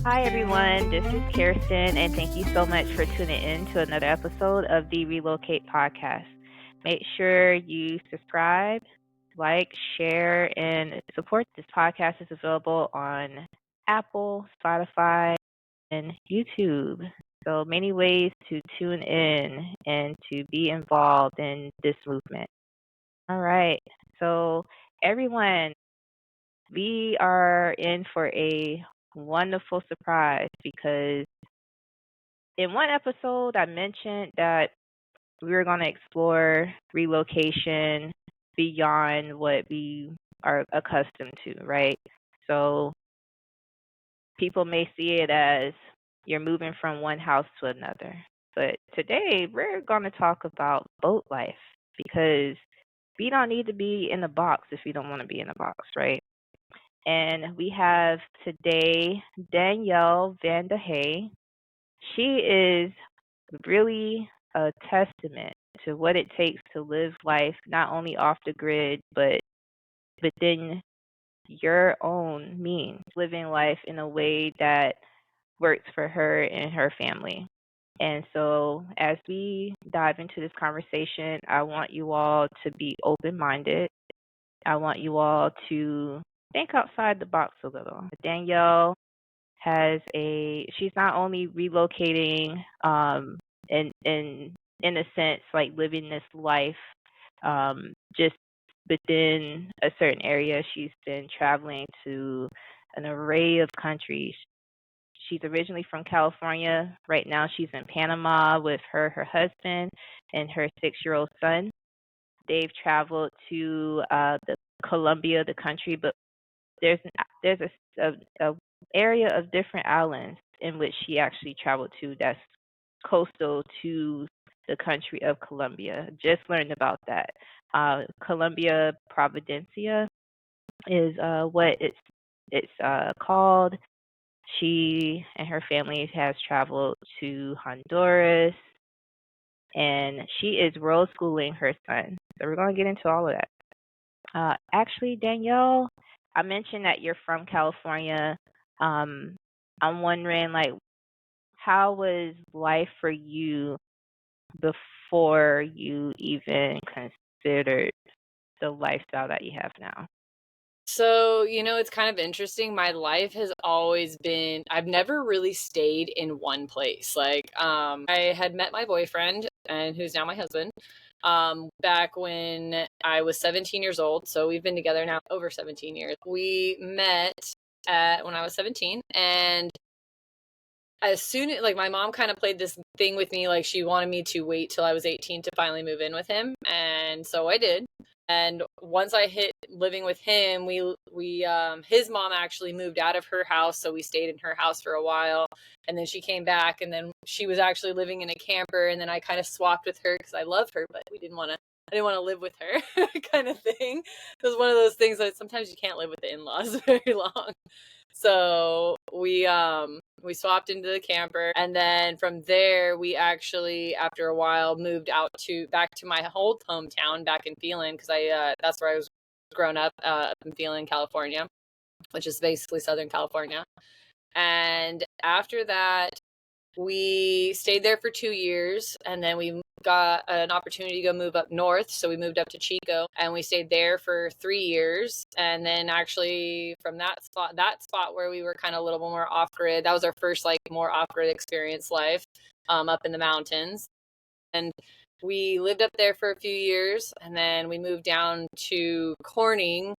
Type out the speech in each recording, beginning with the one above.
Hi, everyone. This is Kerristen, and thank you so much for tuning in to another episode of the Relocate Podcast. Make sure you subscribe, like, share, and support. This podcast is available on Apple, Spotify, and YouTube. So many ways to tune in and to be involved in this movement. All right. So, everyone, we are in for a wonderful surprise because in one episode I mentioned that we were going to explore relocation beyond what we are accustomed to, right? So people may see it as you're moving from one house to another. But today we're going to talk about boat life because we don't need to be in a box if we don't want to be in a box, right? And we have today Danielle Vandehei. She is really a testament to what it takes to live life not only off the grid but within your own means, living life in a way that works for her and her family. And so, as we dive into this conversation, I want you all to be open minded. I want you all to think outside the box a little. Danielle she's not only relocating in a sense like living this life just within a certain area. She's been traveling to an array of countries. She's originally from California. Right now she's in Panama with her husband and her 6-year-old son. They've traveled to the Colombia, the country, but there's a area of different islands in which she actually traveled to that's coastal to the country of Colombia. Just learned about that. Colombia Providencia is what it's called. She and her family has traveled to Honduras, and she is world schooling her son. So we're going to get into all of that. Actually, Danielle, I mentioned that you're from California. I'm wondering, like, how was life for you before you even considered the lifestyle that you have now? So, it's kind of interesting. My life has always been, I've never really stayed in one place. I had met my boyfriend, and who's now my husband, back when I was 17 years old. So we've been together now over 17 years. We met when I was 17, and as soon as, my mom kind of played this thing with me, like she wanted me to wait till I was 18 to finally move in with him. And so I did. And once I hit living with him, his mom actually moved out of her house, so we stayed in her house for a while. And then she came back, and then she was actually living in a camper, and then I kind of swapped with her because I love her, but I didn't want to live with her kind of thing. It was one of those things that sometimes you can't live with the in-laws very long. So we swapped into the camper, and then from there we actually, after a while, moved back to my old hometown back in Phelan, because that's where I was grown up, in Phelan, California, which is basically Southern California. And after that, we stayed there for 2 years, and then we got an opportunity to go move up north. So we moved up to Chico, and we stayed there for 3 years. And then actually from that spot where we were kind of a little more off grid, that was our first more off grid experience life, up in the mountains. And we lived up there for a few years, and then we moved down to Corning,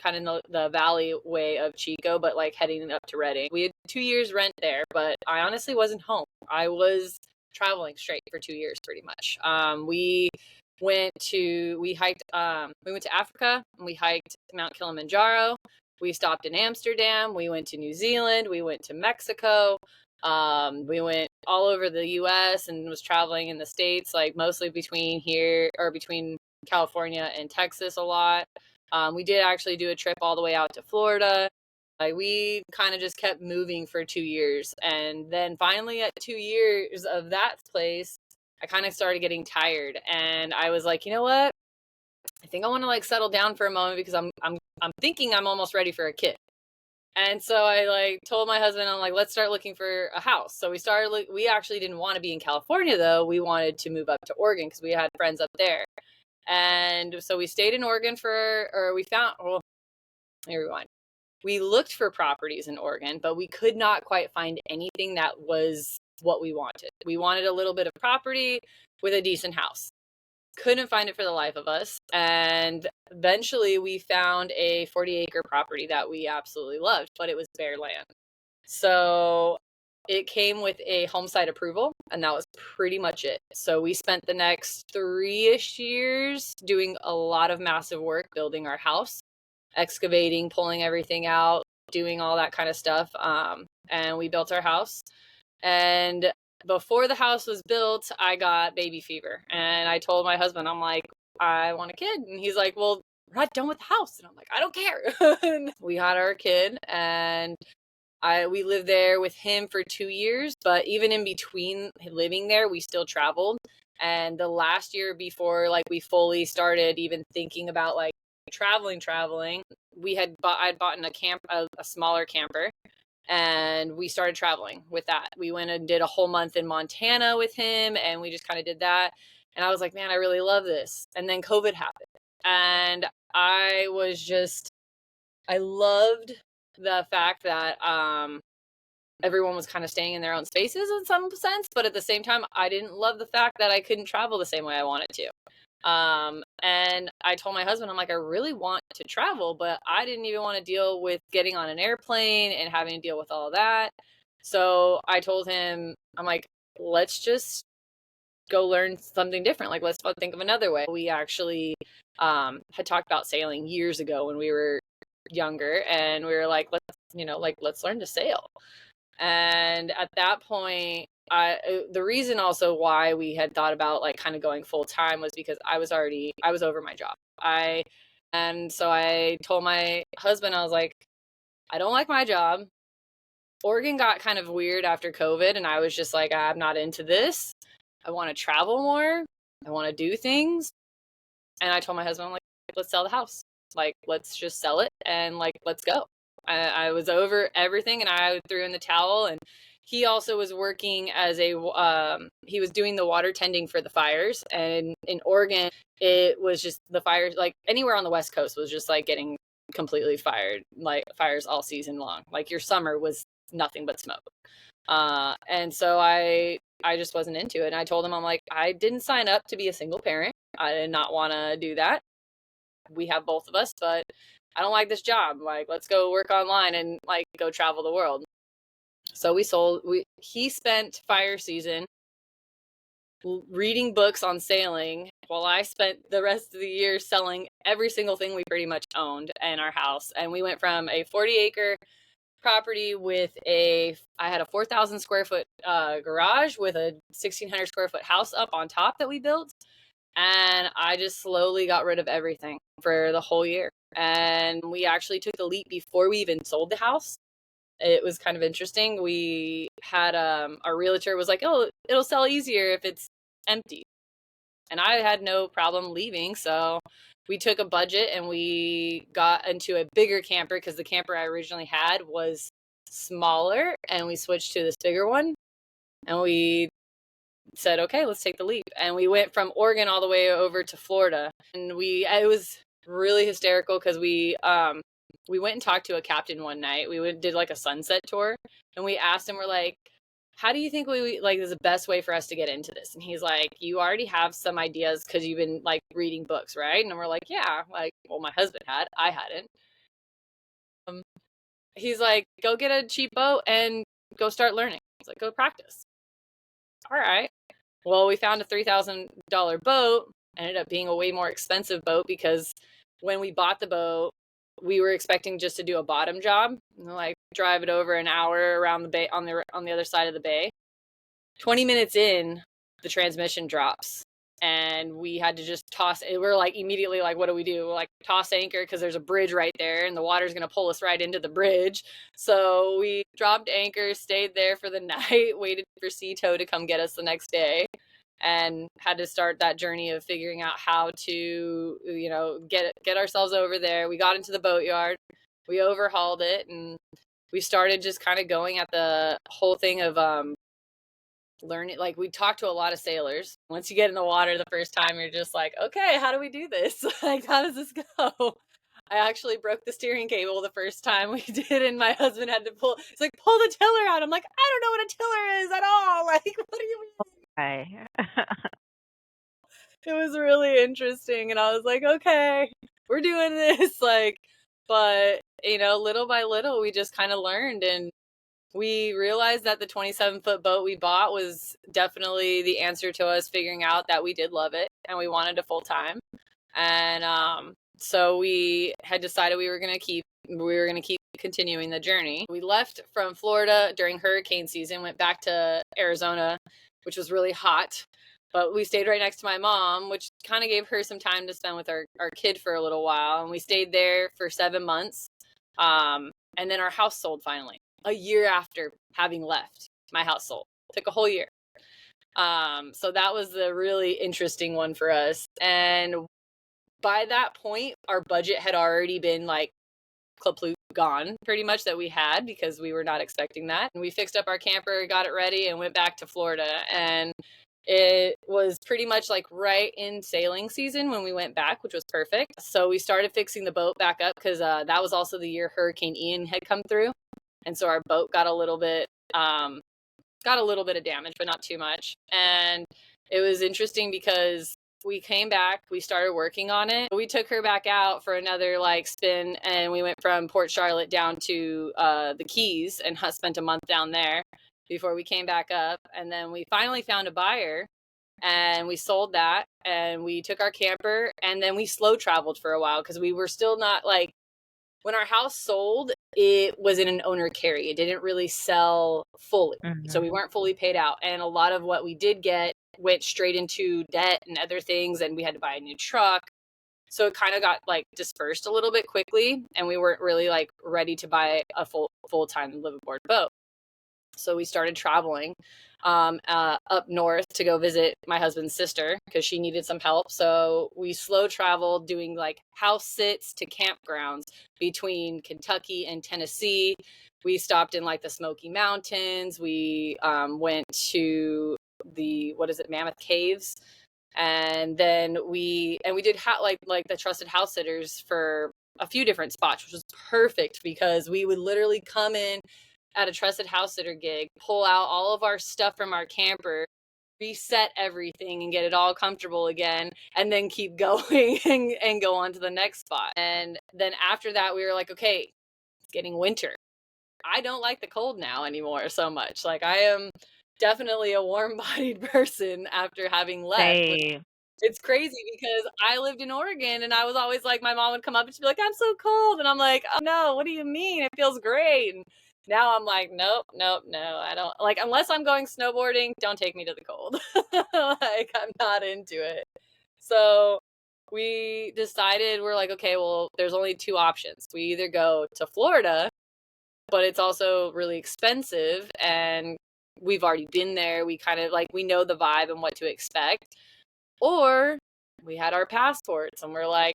kind of in the valley way of Chico, but heading up to Redding. We had 2 years rent there, but I honestly wasn't home. I was traveling straight for 2 years pretty much. We went to Africa, and we hiked Mount Kilimanjaro. We stopped in Amsterdam. We went to New Zealand. We went to Mexico. We went all over the US and was traveling in the States, mostly between California and Texas a lot. We did actually do a trip all the way out to Florida. We kind of just kept moving for 2 years. And then finally at 2 years of that place, I kind of started getting tired. And I was like, you know what? I think I want to settle down for a moment, because I'm thinking I'm almost ready for a kid. And so I like told my husband, I'm like, let's start looking for a house. So we actually didn't want to be in California though. We wanted to move up to Oregon because we had friends up there. And so we stayed in Oregon well, let me rewind. We looked for properties in Oregon, but we could not quite find anything that was what we wanted. We wanted a little bit of property with a decent house. Couldn't find it for the life of us. And eventually we found a 40-acre property that we absolutely loved, but it was bare land. So it came with a home site approval, and that was pretty much it. So we spent the next 3-ish years doing a lot of massive work building our house, excavating, pulling everything out, doing all that kind of stuff. And we built our house. And before the house was built, I got baby fever. And I told my husband, I'm like, I want a kid. And he's like, well, we're not done with the house. And I'm like, I don't care. And we had our kid, and we lived there with him for 2 years. But even in between living there, we still traveled. And the last year before like we fully started even thinking about like traveling, I'd bought in a smaller camper. And we started traveling with that. We went and did a whole month in Montana with him, and we just kind of did that. And I was like, man, I really love this. And then COVID happened. And I loved the fact that everyone was kind of staying in their own spaces in some sense. But at the same time, I didn't love the fact that I couldn't travel the same way I wanted to. And I told my husband, I'm like, I really want to travel, but I didn't even want to deal with getting on an airplane and having to deal with all of that. So I told him, I'm like, let's just go learn something different. Like, let's think of another way. We actually, had talked about sailing years ago when we were younger, and we were like, let's learn to sail. And at that point, the reason also why we had thought about like kind of going full time was because I was over my job. And so I told my husband, I was like, I don't like my job. Oregon got kind of weird after COVID, and I was just like, I'm not into this. I want to travel more. I want to do things. And I told my husband, I'm like, let's sell the house. Like, let's just sell it and like, let's go. I was over everything, and I threw in the towel. And he also was working as he was doing the water tending for the fires. And in Oregon, it was just the fires, like anywhere on the West Coast was just like getting completely fired, like fires all season long. Like your summer was nothing but smoke. And so I just wasn't into it. And I told him, I'm like, I didn't sign up to be a single parent. I did not want to do that. We have both of us, but I don't like this job. Like, let's go work online and like go travel the world. So he spent fire season reading books on sailing, while I spent the rest of the year selling every single thing we pretty much owned in our house. And we went from a 40-acre property I had a 4,000 square foot garage with a 1,600 square foot house up on top that we built. And I just slowly got rid of everything for the whole year. And we actually took the leap before we even sold the house. It was kind of interesting. We had our realtor was like, oh, it'll sell easier if it's empty. And I had no problem leaving. So we took a budget and we got into a bigger camper because the camper I originally had was smaller, and we switched to this bigger one. And we said, okay, let's take the leap. And we went from Oregon all the way over to Florida. And it was really hysterical because we went and talked to a captain one night. Did like a sunset tour, and we asked him, we're like, how do you think is the best way for us to get into this? And he's like, you already have some ideas because you've been like reading books, right? And we're like, yeah, like, well, my husband had, I hadn't. He's like, go get a cheap boat and go start learning. He's like, go practice. All right. Well, we found a $3,000 boat. Ended up being a way more expensive boat because when we bought the boat, we were expecting just to do a bottom job, like drive it over an hour around the bay on the other side of the bay. 20 minutes in, the transmission drops, and we had to just toss it. We're like immediately like, what do we do? We're like, toss anchor because there's a bridge right there, and the water's gonna pull us right into the bridge. So we dropped anchor, stayed there for the night, waited for Sea Tow to come get us the next day, and had to start that journey of figuring out how to, get ourselves over there. We got into the boatyard, we overhauled it, and we started just kind of going at the whole thing of learning. Like, we talked to a lot of sailors. Once you get in the water the first time, you're just like, okay, how do we do this? Like, how does this go? I actually broke the steering cable the first time we did, and my husband had to he's like, pull the tiller out. I'm like, I don't know what a tiller is at all. Like, what do you mean? Hi. It was really interesting, and I was like, okay, we're doing this. Like, but little by little, we just kind of learned, and we realized that the 27-foot boat we bought was definitely the answer to us figuring out that we did love it and we wanted a full time. And so we had decided we were going to keep continuing the journey. We left from Florida during hurricane season, went back to Arizona, which was really hot. But we stayed right next to my mom, which kind of gave her some time to spend with our kid for a little while. And we stayed there for 7 months. And then our house sold finally. A year after having left, my house sold. Took a whole year. So that was a really interesting one for us. And by that point, our budget had already been like gone pretty much that we had, because we were not expecting that. And we fixed up our camper, got it ready, and went back to Florida. And it was pretty much like right in sailing season when we went back, which was perfect. So we started fixing the boat back up, because that was also the year Hurricane Ian had come through. And so our boat got a little bit of damage, but not too much. And it was interesting because we came back, we started working on it. We took her back out for another spin, and we went from Port Charlotte down to the Keys and spent a month down there before we came back up. And then we finally found a buyer, and we sold that, and we took our camper, and then we slow traveled for a while, because we were still not when our house sold, it was in an owner carry. It didn't really sell fully. Mm-hmm. So we weren't fully paid out. And a lot of what we did get went straight into debt and other things. And we had to buy a new truck. So it kind of got dispersed a little bit quickly. And we weren't really ready to buy a full-time live aboard boat. So we started traveling up north to go visit my husband's sister, because she needed some help. So we slow traveled doing house sits to campgrounds between Kentucky and Tennessee. We stopped in the Smoky Mountains. We went to the Mammoth Caves. And then we did the trusted house sitters for a few different spots, which was perfect, because we would literally come in at a trusted house sitter gig, pull out all of our stuff from our camper, reset everything and get it all comfortable again, and then keep going and go on to the next spot. And then after that, we were like, okay, it's getting winter. I don't like the cold now anymore so much. I am definitely a warm-bodied person after having left. It's crazy, because I lived in Oregon, and I was always my mom would come up and she'd be like, I'm so cold. And I'm like, oh no, what do you mean? It feels great. And now I'm like, nope, no, I don't unless I'm going snowboarding, don't take me to the cold. I'm not into it. So we decided, we're like, okay, well, there's only two options. We either go to Florida, but it's also really expensive, and we've already been there. We kind of we know the vibe and what to expect. Or we had our passports, and we're like,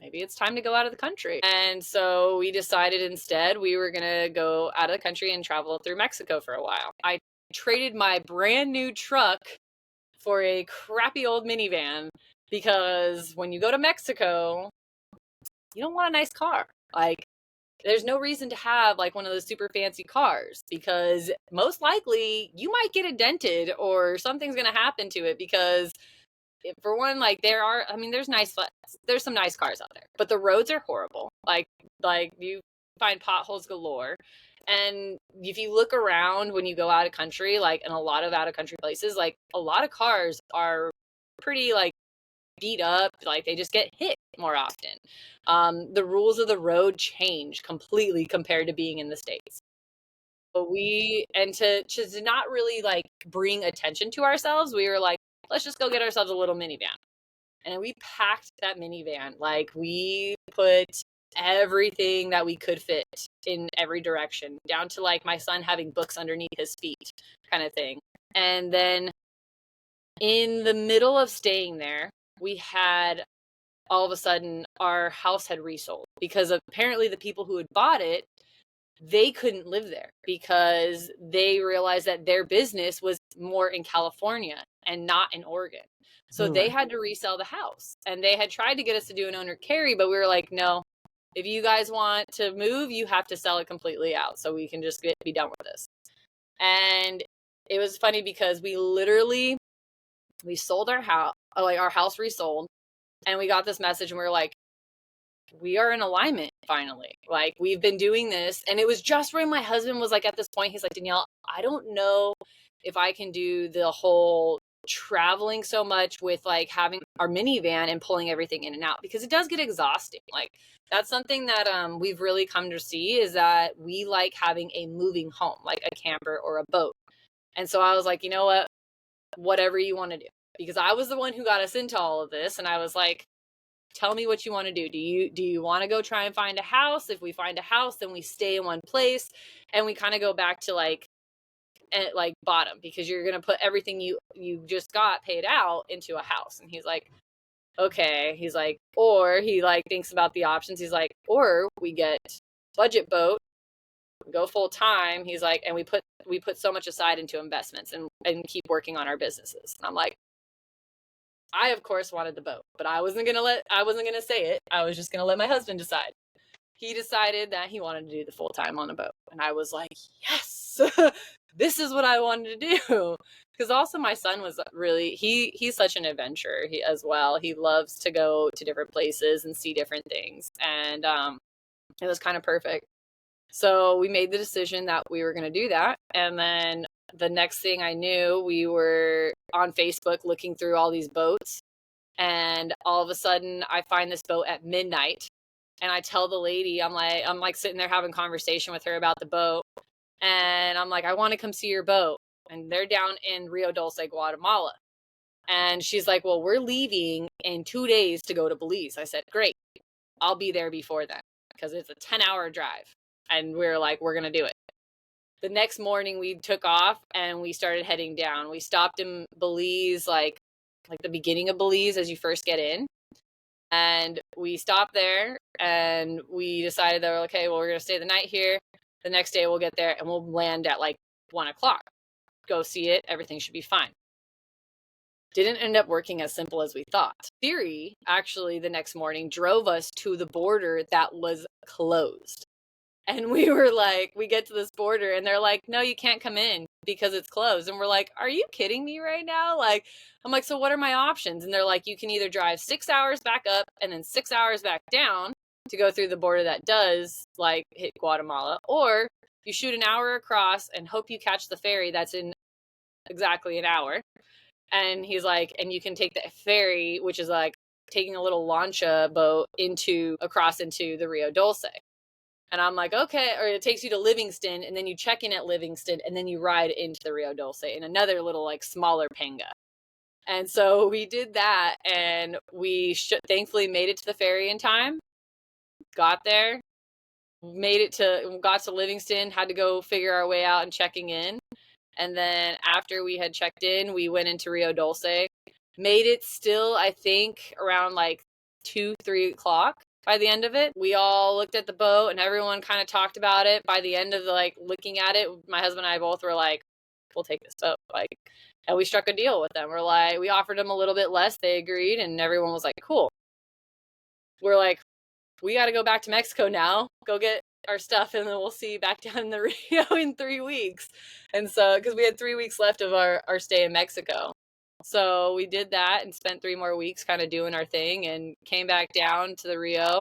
maybe it's time to go out of the country. And so we decided instead we were going to go out of the country and travel through Mexico for a while. I traded my brand new truck for a crappy old minivan, because when you go to Mexico, you don't want a nice car. There's no reason to have one of those super fancy cars, because most likely you might get it dented or something's going to happen to it, because for one, there's some nice cars out there, but the roads are horrible. You find potholes galore. And if you look around when you go out of country, in a lot of out of country places, a lot of cars are pretty beat up. They just get hit more often. The rules of the road change completely compared to being in the States. But to not really bring attention to ourselves, we were like, let's just go get ourselves a little minivan. And we packed that minivan. We put everything that we could fit in every direction, down to my son having books underneath his feet kind of thing. And then in the middle of staying there, we had, all of a sudden, our house had resold, because apparently the people who had bought it they couldn't live there because they realized that their business was more in California and not in Oregon. So they had to resell the house, and they had tried to get us to do an owner carry, but we were like, no, if you guys want to move, you have to sell it completely out so we can just be done with this. And it was funny because we sold our house, like our house resold, and we got this message and we were like, we are in alignment finally. Like, we've been doing this. And it was just when my husband was like, at this point, he's like, Danielle, I don't know if I can do the whole traveling so much with like having our minivan and pulling everything in and out, because it does get exhausting. Like, that's something that we've really come to see, is that we like having a moving home, like a camper or a boat. And so I was like, you know what, whatever you want to do, because I was the one who got us into all of this. And I was like, tell me what you want to do. Do you want to go try and find a house? If we find a house, then we stay in one place and we kind of go back to like bottom, because you're going to put everything you just got paid out into a house. And he's like, okay. He's like, or he like thinks about the options. He's like, or we get budget boat, go full time. He's like, and we put so much aside into investments and keep working on our businesses. And I'm like, I of course wanted the boat, but I wasn't going to say it. I was just going to let my husband decide. He decided that he wanted to do the full time on a boat. And I was like, yes, this is what I wanted to do. Because also my son was really, he's such an adventurer as well. He loves to go to different places and see different things. And it was kind of perfect. So we made the decision that we were going to do that. And then the next thing I knew, we were on Facebook looking through all these boats. And all of a sudden I find this boat at midnight. And I tell the lady, I'm like sitting there having conversation with her about the boat. And I'm like, I want to come see your boat. And they're down in Rio Dulce, Guatemala. And she's like, well, we're leaving in 2 days to go to Belize. I said, great, I'll be there before then, because it's a 10-hour drive. And we were like, we're going to do it. The next morning we took off and we started heading down. We stopped in Belize, like the beginning of Belize as you first get in. And we stopped there and we decided that we're like, okay, well, we're going to stay the night here. The next day we'll get there and we'll land at like 1:00. Go see it. Everything should be fine. Didn't end up working as simple as we thought. Theory, actually, the next morning drove us to the border that was closed. And we were like, we get to this border and they're like, no, you can't come in because it's closed. And we're like, are you kidding me right now? Like, I'm like, so what are my options? And they're like, you can either drive 6 hours back up and then 6 hours back down to go through the border that does like hit Guatemala, or you shoot an hour across and hope you catch the ferry that's in exactly an hour. And he's like, and you can take the ferry, which is like taking a little lancha boat across into the Rio Dulce. And I'm like, okay, or it takes you to Livingston and then you check in at Livingston and then you ride into the Rio Dulce in another little like smaller panga. And so we did that and we thankfully made it to the ferry in time, got there, got to Livingston, had to go figure our way out and checking in. And then after we had checked in, we went into Rio Dulce, made it still, I think, around like 2-3 o'clock. By the end of it, we all looked at the boat and everyone kind of talked about it. By the end of looking at it, my husband and I both were like, we'll take this boat. And we struck a deal with them. We're like, we offered them a little bit less. They agreed and everyone was like, cool. We're like, we got to go back to Mexico now, go get our stuff. And then we'll see you back down in the Rio in 3 weeks. And so, cause we had 3 weeks left of our stay in Mexico. So we did that and spent 3 more weeks kind of doing our thing and came back down to the Rio,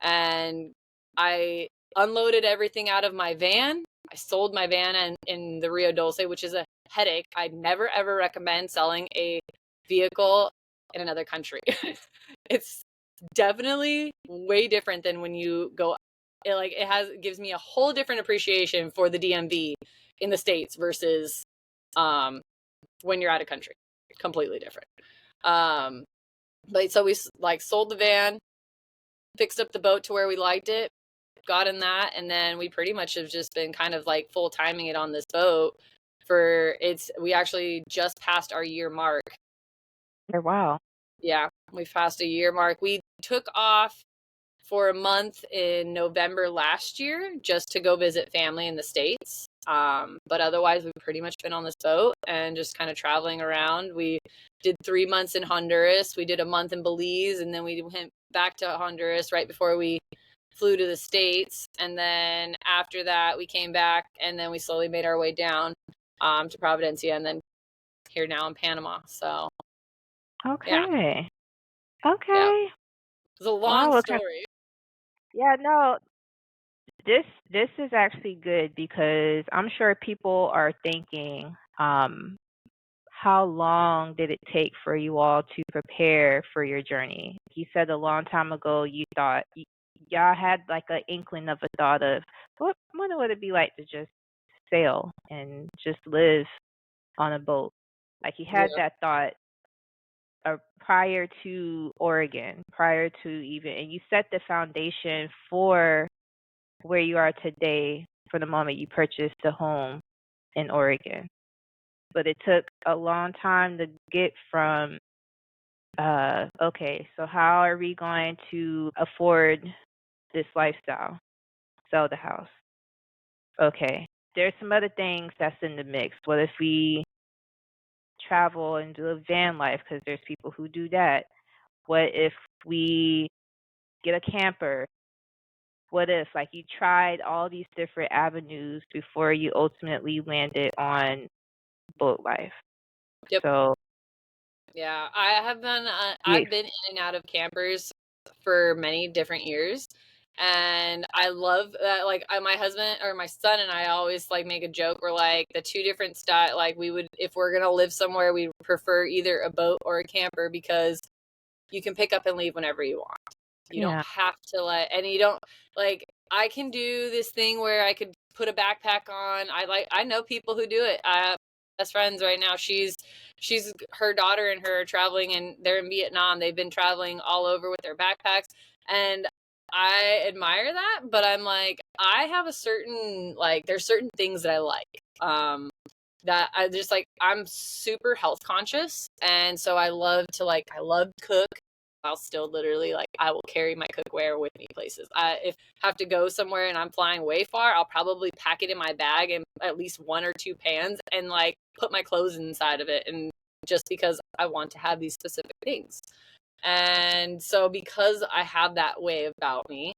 and I unloaded everything out of my van. I sold my van in the Rio Dulce, which is a headache. I'd never, ever recommend selling a vehicle in another country. It's definitely way different than when you go. It gives me a whole different appreciation for the DMV in the States versus when you're out of country. Completely different. But so we sold the van, fixed up the boat to where we liked it, got in that, and then we pretty much have just been kind of like full timing it on this boat we actually just passed our year mark. Oh, wow. Yeah, we've passed a year mark. We took off for a month in November last year just to go visit family in the States. But otherwise, we've pretty much been on this boat and just kind of traveling around. We did 3 months in Honduras. We did a month in Belize, and then we went back to Honduras right before we flew to the States. And then after that, we came back, and then we slowly made our way down to Providencia, and then here now in Panama. So, yeah. Okay. Yeah. Okay. It's a long Wow. story. Yeah, no, this is actually good because I'm sure people are thinking, how long did it take for you all to prepare for your journey? You said a long time ago you thought y'all had like an inkling of a thought of what would it be like to just sail and just live on a boat? Like you had Yeah. that thought prior to Oregon, prior to even, and you set the foundation for where you are today for the moment you purchased a home in Oregon. But it took a long time to get from, okay, so how are we going to afford this lifestyle? Sell the house. Okay, there's some other things that's in the mix. What if we travel and do a van life? Because there's people who do that. What if we get a camper? What if, like, you tried all these different avenues before you ultimately landed on boat life? Yep. So, Yeah, I've been in and out of campers for many different years. And I love that, like, my husband or my son and I always like make a joke. We're like the two different style. Like we would, if we're gonna live somewhere, we prefer either a boat or a camper because you can pick up and leave whenever you want. You don't yeah. have to and you don't like. I can do this thing where I could put a backpack on. I know people who do it. I have best friends right now. She's her daughter and her are traveling, and they're in Vietnam. They've been traveling all over with their backpacks, and I admire that. But I'm like, I have a certain there's certain things that I like. That I just like, I'm super health conscious. And so I love to cook. I'll still literally I will carry my cookware with me places. If I have to go somewhere and I'm flying way far, I'll probably pack it in my bag and at least 1 or 2 pans and put my clothes inside of it. And just because I want to have these specific things. And so because I have that way about me,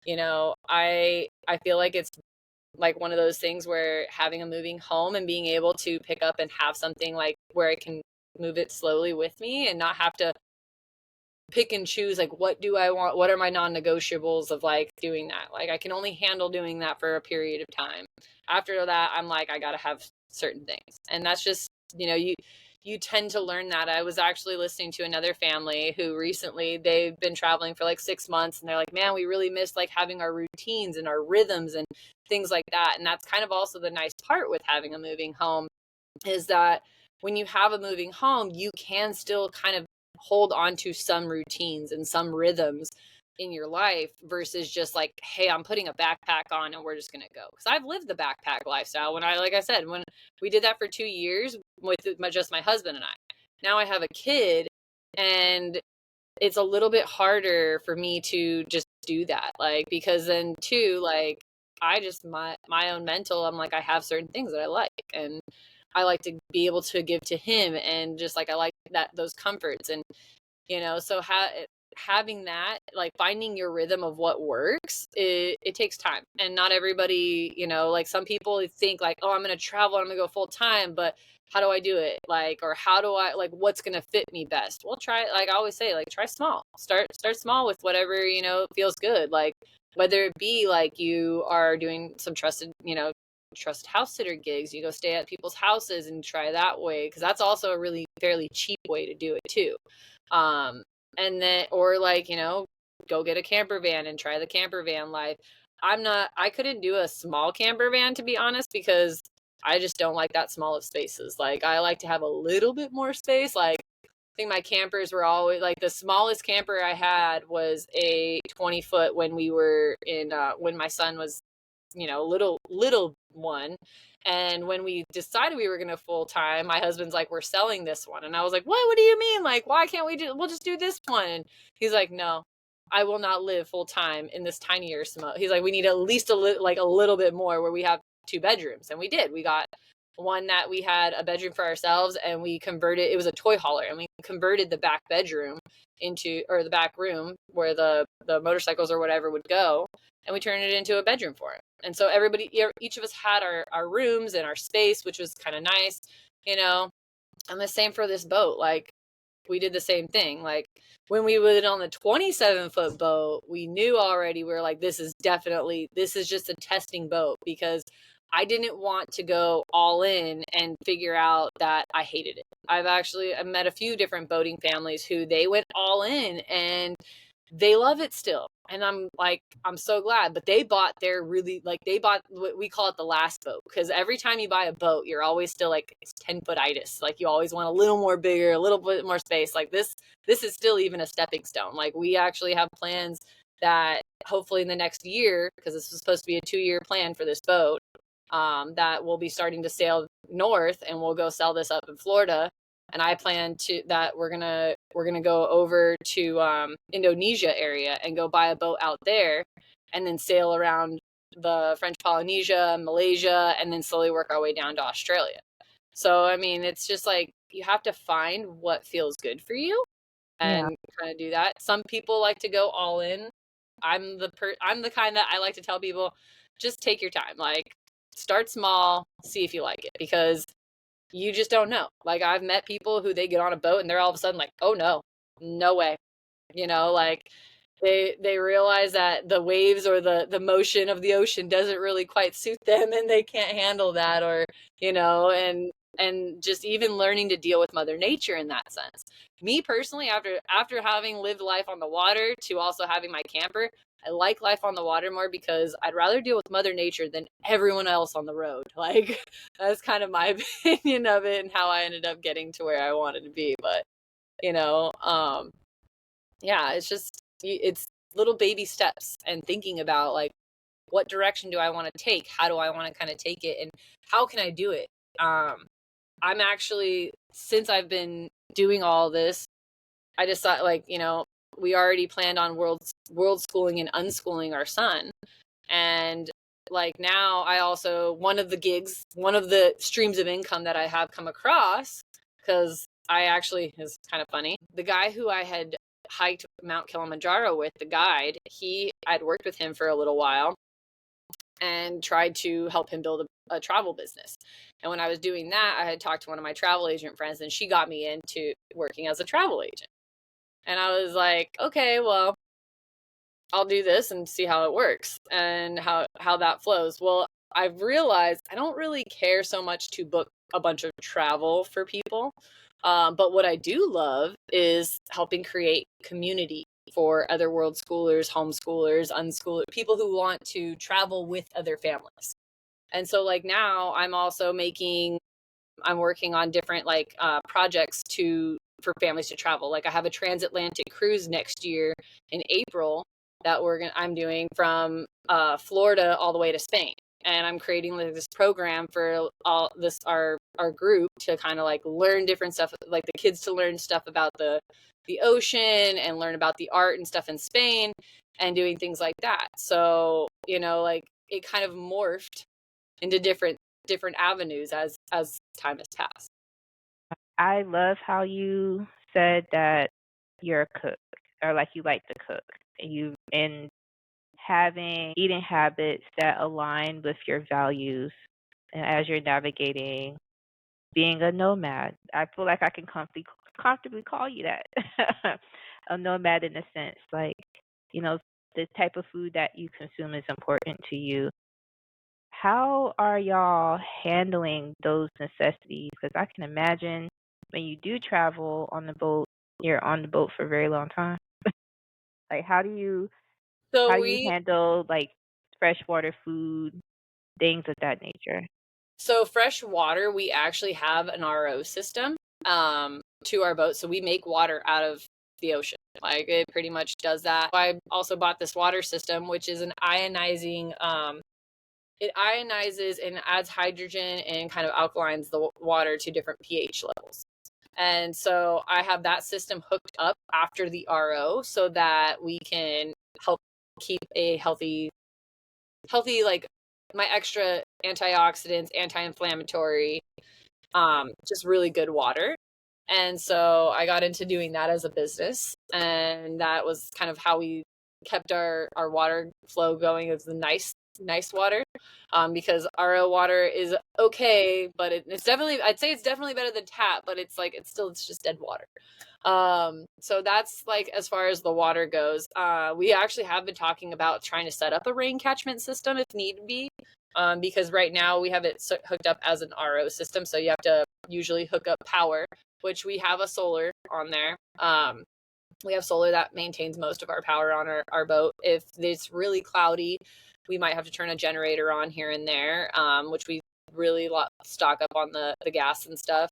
I feel like it's like one of those things where having a moving home and being able to pick up and have something where I can move it slowly with me and not have to pick and choose what do I want, what are my non-negotiables of doing that. I can only handle doing that for a period of time. After that, I'm I gotta have certain things. And that's just, you tend to learn that. I was actually listening to another family who recently, they've been traveling for 6 months, and they're like, man, we really miss having our routines and our rhythms and things like that. And that's kind of also the nice part with having a moving home, is that when you have a moving home, you can still kind of hold on to some routines and some rhythms in your life versus just hey, I'm putting a backpack on and we're just going to go. Because I've lived the backpack lifestyle when like I said, when we did that for 2 years with just my husband and I. Now I have a kid, and it's a little bit harder for me to just do that. Because then too, I just, my own mental, I'm I have certain things that I like, and I like to be able to give to him, and just I like those comforts. And so having that, finding your rhythm of what works, it takes time. And not everybody, some people think oh, I'm going to travel, I'm going to go full time, but how do I do it? Or how do I, what's going to fit me best? Well, try, I always say, try small, start small with whatever, feels good. Whether it be you are doing some trusted house sitter gigs, you go stay at people's houses and try that way. Cause that's also a really fairly cheap way to do it too. And then, or go get a camper van and try the camper van life. I couldn't do a small camper van, to be honest, because I just don't like that small of spaces. I like to have a little bit more space. I think my campers were always the smallest camper I had was a 20-foot when we were in, when my son was, little one. And when we decided we were going to full time, my husband's we're selling this one. And I was like, what do you mean? Why can't we'll just do this one? And he's like, no, I will not live full time in this tinier small. He's like, we need at least a little bit more where we have 2 bedrooms. And we did. We got one that we had a bedroom for ourselves, and we converted, it was a toy hauler, and we converted the back bedroom or the back room where the motorcycles or whatever would go, and we turned it into a bedroom for him. And so each of us had our rooms and our space, which was kind of nice, you know. And the same for this boat. Like, we did the same thing. Like, when we went on the 27-foot boat, we knew already, we were like, this is just a testing boat, because I didn't want to go all in and figure out that I hated it. I've met a few different boating families who they went all in and they love it still. And I'm so glad. But they bought what we call it the last boat, because every time you buy a boat, you're always still like, it's 10-foot-itis. Like, you always want a little more bigger, a little bit more space. Like, this is still even a stepping stone. Like, we actually have plans that hopefully in the next year, because this was supposed to be a 2-year plan for this boat, that we'll be starting to sail north, and we'll go sell this up in Florida. And I plan that we're gonna go over to Indonesia area and go buy a boat out there, and then sail around the French Polynesia, Malaysia, and then slowly work our way down to Australia. So I mean, it's just like, you have to find what feels good for you and kind of do that. Some people like to go all in. I'm the kind that I like to tell people, just take your time. Like, start small, see if you like it, because you just don't know. Like, I've met people who they get on a boat and they're all of a sudden like, oh no way. You know, like, they realize that the waves or the motion of the ocean doesn't really quite suit them, and they can't handle that, or, you know, and just even learning to deal with Mother Nature in that sense. Me personally, after having lived life on the water to also having my camper, I like life on the water more, because I'd rather deal with Mother Nature than everyone else on the road. Like, that's kind of my opinion of it and how I ended up getting to where I wanted to be. But, you know, yeah, it's little baby steps, and thinking about, like, what direction do I want to take? How do I want to kind of take it? And how can I do it? I'm actually, since I've been doing all this, I just thought, like, you know, we already planned on world schooling and unschooling our son. And like, now I also, one of the streams of income that I have come across, because is kind of funny. The guy who I had hiked Mount Kilimanjaro with, the guide, I'd worked with him for a little while and tried to help him build a travel business. And when I was doing that, I had talked to one of my travel agent friends, and she got me into working as a travel agent. And I was like, okay, well, I'll do this and see how it works and how that flows. Well, I've realized I don't really care so much to book a bunch of travel for people. But what I do love is helping create community for other world schoolers, homeschoolers, unschoolers, people who want to travel with other families. And so, like, now I'm working on different projects for families to travel. Like, I have a transatlantic cruise next year in April that I'm doing from Florida all the way to Spain. And I'm creating this program for our group to kind of like learn different stuff, like the kids to learn stuff about the ocean and learn about the art and stuff in Spain, and doing things like that. So, you know, like, it kind of morphed into different avenues as time has passed. I love how you said that you're a cook, or like you like to cook, and having eating habits that align with your values, and as you're navigating being a nomad. I feel like I can comfortably call you that. A nomad, in a sense, like, you know, the type of food that you consume is important to you. How are y'all handling those necessities? Because I can imagine when you do travel on the boat, you're on the boat for a very long time. Like, how do you handle like freshwater food, things of that nature? So fresh water, we actually have an RO system to our boat. So we make water out of the ocean. Like, it pretty much does that. I also bought this water system, which is an ionizing, it ionizes and adds hydrogen and kind of alkalines the water to different pH levels. And so I have that system hooked up after the RO so that we can help keep a healthy, like my extra antioxidants, anti-inflammatory, just really good water. And so I got into doing that as a business, and that was kind of how we kept our water flow going. It was the nice water, because RO water is okay, but it's definitely, I'd say it's definitely better than tap, but it's just dead water. So that's like as far as the water goes. We actually have been talking about trying to set up a rain catchment system if need be. Because right now we have it hooked up as an RO system, so you have to usually hook up power, which we have a solar on there. We have solar that maintains most of our power on our boat. If it's really cloudy, we might have to turn a generator on here and there, which we really stock up on the gas and stuff.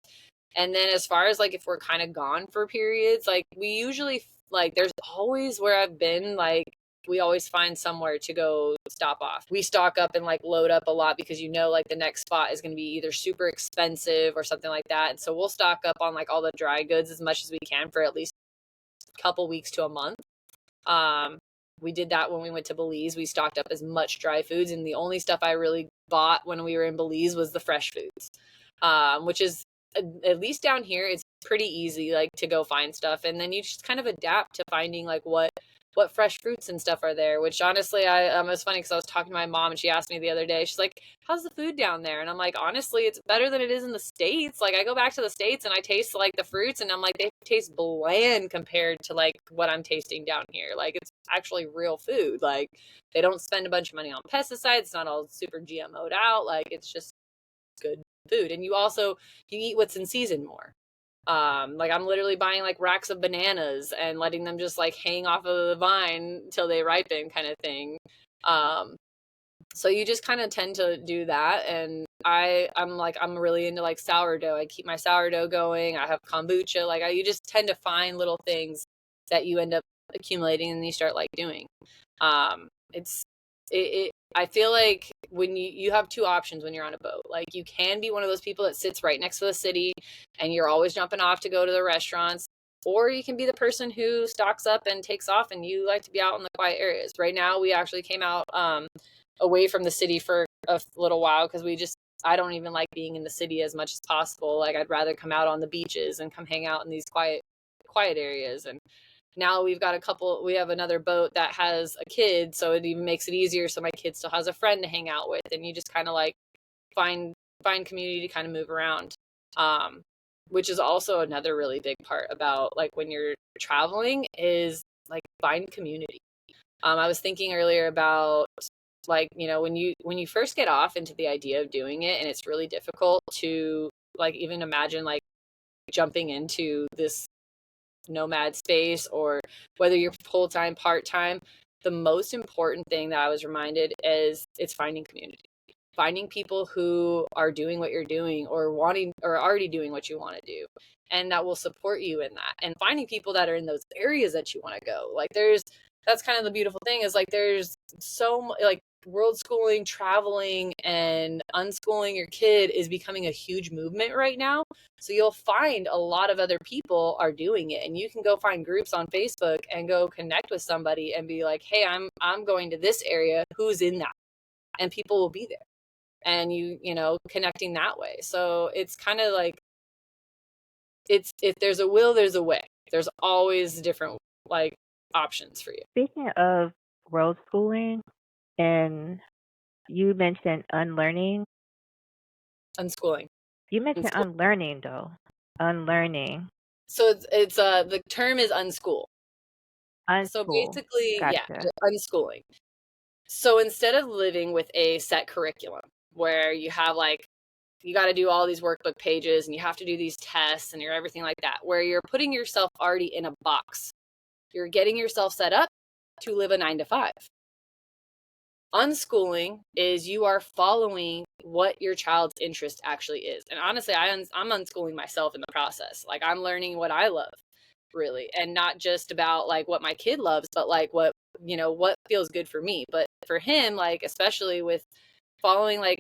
And then as far as like if we're kind of gone for periods, like we usually like there's always where I've been, like we always find somewhere to go stop off. We stock up and like load up a lot because like the next spot is going to be either super expensive or something like that. And so we'll stock up on like all the dry goods as much as we can for at least a couple weeks to a month. We did that when we went to Belize. We stocked up as much dry foods, and the only stuff I really bought when we were in Belize was the fresh foods, which is at least down here, it's pretty easy like to go find stuff, and then you just kind of adapt to finding like what fresh fruits and stuff are there, which honestly it was funny because I was talking to my mom and she asked me the other day, she's like, how's the food down there? And I'm like, honestly, it's better than it is in the States. Like I go back to the States and I taste like the fruits and I'm like, they taste bland compared to like what I'm tasting down here. Like it's actually real food. Like they don't spend a bunch of money on pesticides. It's not all super GMO'd out. Like it's just good food. And you eat what's in season more. Like I'm literally buying like racks of bananas and letting them just like hang off of the vine till they ripen kind of thing. So you just kind of tend to do that. And I'm really into like sourdough. I keep my sourdough going. I have kombucha. Like you just tend to find little things that you end up accumulating and you start like doing. I feel like when you have two options when you're on a boat. Like you can be one of those people that sits right next to the city and you're always jumping off to go to the restaurants, or you can be the person who stocks up and takes off and you like to be out in the quiet areas. Right now we actually came out away from the city for a little while because I don't even like being in the city as much as possible. Like I'd rather come out on the beaches and come hang out in these quiet areas. And now we have another boat that has a kid, so it even makes it easier. So my kid still has a friend to hang out with, and you just kind of like find community to kind of move around, which is also another really big part about like when you're traveling is like find community. I was thinking earlier about like, when you first get off into the idea of doing it, and it's really difficult to like even imagine like jumping into this nomad space, or whether you're full-time, part-time, the most important thing that I was reminded is it's finding community, finding people who are doing what you're doing or already doing what you want to do, and that will support you in that, and finding people that are in those areas that you want to go. Like that's kind of the beautiful thing is like there's so much like world schooling, traveling, and unschooling your kid is becoming a huge movement right now. So you'll find a lot of other people are doing it, and you can go find groups on Facebook and go connect with somebody and be like, hey, I'm going to this area, who's in that? And people will be there, and connecting that way. So it's kind of like if there's a will, there's a way. There's always different like options for you. Speaking of world schooling, and you mentioned unlearning. Unschooling. You mentioned unlearning though. Unlearning. So it's the term is unschool. So Unschool. basically, Gotcha. yeah, unschooling. So instead of living with a set curriculum where you have like you got to do all these workbook pages and you have to do these tests and you're everything like that, where you're putting yourself already in a box. You're getting yourself set up to live a 9-to-5. Unschooling is you are following what your child's interest actually is. And honestly, I'm unschooling myself in the process. Like I'm learning what I love, really, and not just about like what my kid loves, but like what feels good for me. But for him, like especially with following like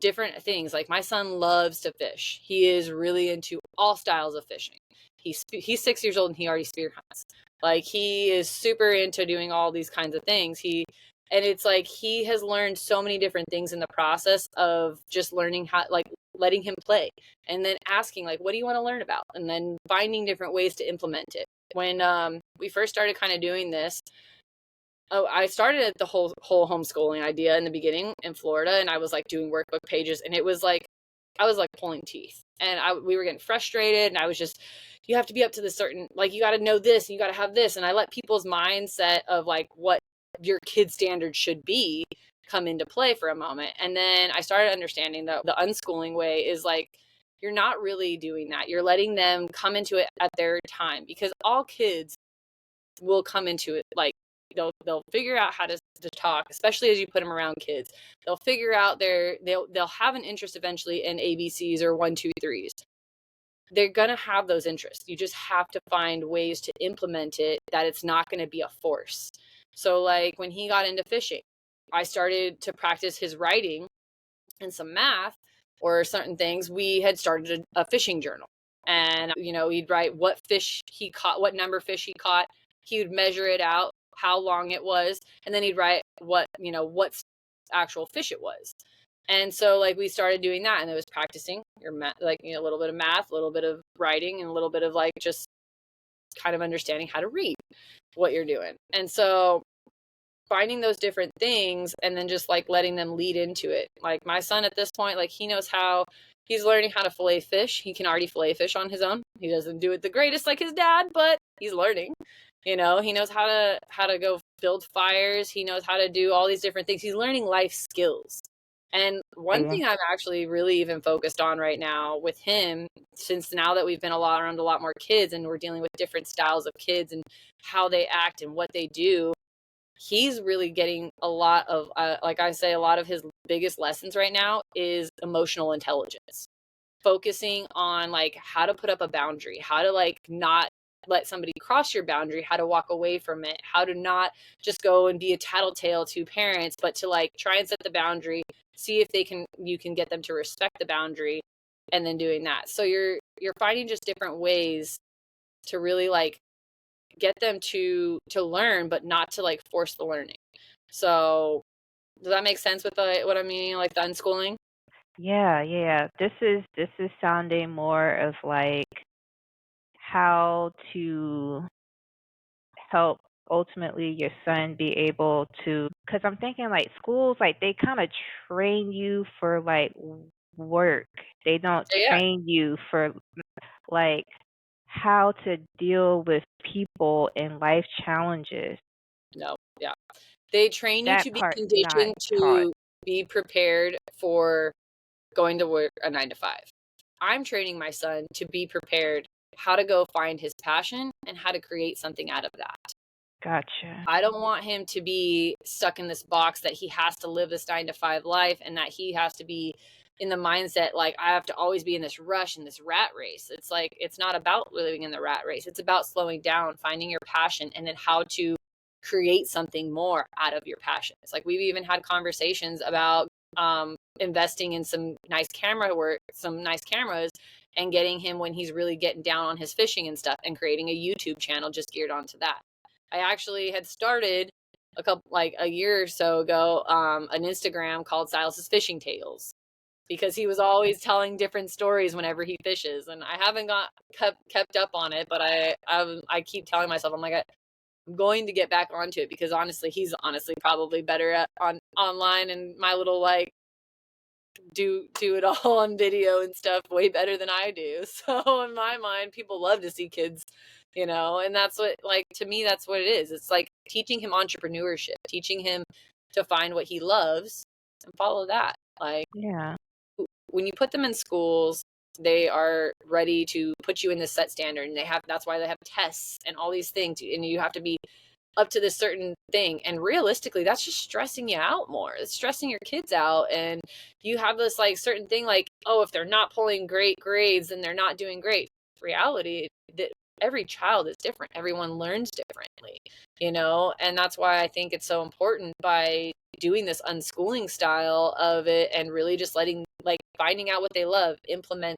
different things. Like my son loves to fish. He is really into all styles of fishing. He's 6 years old and he already spear hunts. Like he is super into doing all these kinds of things. And it's like he has learned so many different things in the process of just learning how, like letting him play and then asking like, what do you want to learn about? And then finding different ways to implement it. When we first started kind of doing this, I started at the whole homeschooling idea in the beginning in Florida, and I was like doing workbook pages, and it was like I was like pulling teeth, and we were getting frustrated, and I was just, you have to be up to this certain, like you got to know this, and you got to have this, and I let people's mindset of like what your kid standards should be come into play for a moment, and then I started understanding that the unschooling way is like you're not really doing that. You're letting them come into it at their time, because all kids will come into it like they'll figure out how to talk, especially as you put them around kids. They'll figure out they'll have an interest eventually in ABCs or 1, 2, 3s. They're gonna have those interests. You just have to find ways to implement it that it's not going to be a force. So like when he got into fishing, I started to practice his writing and some math or certain things. We had started a fishing journal, and he'd write what fish he caught, what number fish he caught. He would measure it out, how long it was, and then he'd write what actual fish it was. And so like we started doing that, and it was practicing your math, like a little bit of math, a little bit of writing, and a little bit of like just kind of understanding how to read what you're doing. And so finding those different things and then just like letting them lead into it. Like my son at this point, like he's learning how to fillet fish. He can already fillet fish on his own. He doesn't do it the greatest like his dad, but he's learning. He knows how to go build fires. He knows how to do all these different things. He's learning life skills. And one thing I'm actually really even focused on right now with him, since now that we've been around a lot more kids and we're dealing with different styles of kids and how they act and what they do, he's really getting a lot of, like I say, a lot of his biggest lessons right now is emotional intelligence. Focusing on like how to put up a boundary, how to like not let somebody cross your boundary, how to walk away from it, how to not just go and be a tattletale to parents, but to like try and set the boundary, see if you can get them to respect the boundary, and then doing that. So you're finding just different ways to really like get them to learn, but not to like force the learning. So does that make sense with what I mean, like the unschooling? Yeah. This is sounding more of like how to help ultimately your son be able to, because I'm thinking like schools, like they kind of train you for like work. They don't train you for like how to deal with people and life challenges. No, yeah. They train you That to be part not conditioned taught. to be prepared for going to work a 9 to 5. I'm training my son to be prepared how to go find his passion and how to create something out of that. Gotcha. I don't want him to be stuck in this box that he has to live this 9 to 5 life and that he has to be in the mindset like I have to always be in this rush and this rat race. It's like it's not about living in the rat race. It's about slowing down, finding your passion, and then how to create something more out of your passion. It's like we've even had conversations about investing in some nice camera work, some nice cameras, and getting him when he's really getting down on his fishing and stuff, and creating a YouTube channel just geared onto that. I actually had started a year or so ago, an Instagram called Silas's Fishing Tales, because he was always telling different stories whenever he fishes, and I haven't kept up on it, but I keep telling myself, I'm like, I'm going to get back onto it, because honestly, he's probably better at online, and my little like do it all on video and stuff way better than I do. So in my mind, people love to see kids, and that's what, like, to me, that's what it is. It's like teaching him entrepreneurship, teaching him to find what he loves and follow that. Like, Yeah. when you put them in schools, they are ready to put you in this set standard, and that's why they have tests and all these things, and you have to be up to this certain thing. And realistically, that's just stressing you out more. It's stressing your kids out. And you have this like certain thing like, oh, if they're not pulling great grades, then they're not doing great. Reality, that every child is different. Everyone learns differently, and that's why I think it's so important by doing this unschooling style of it and really just finding out what they love, implement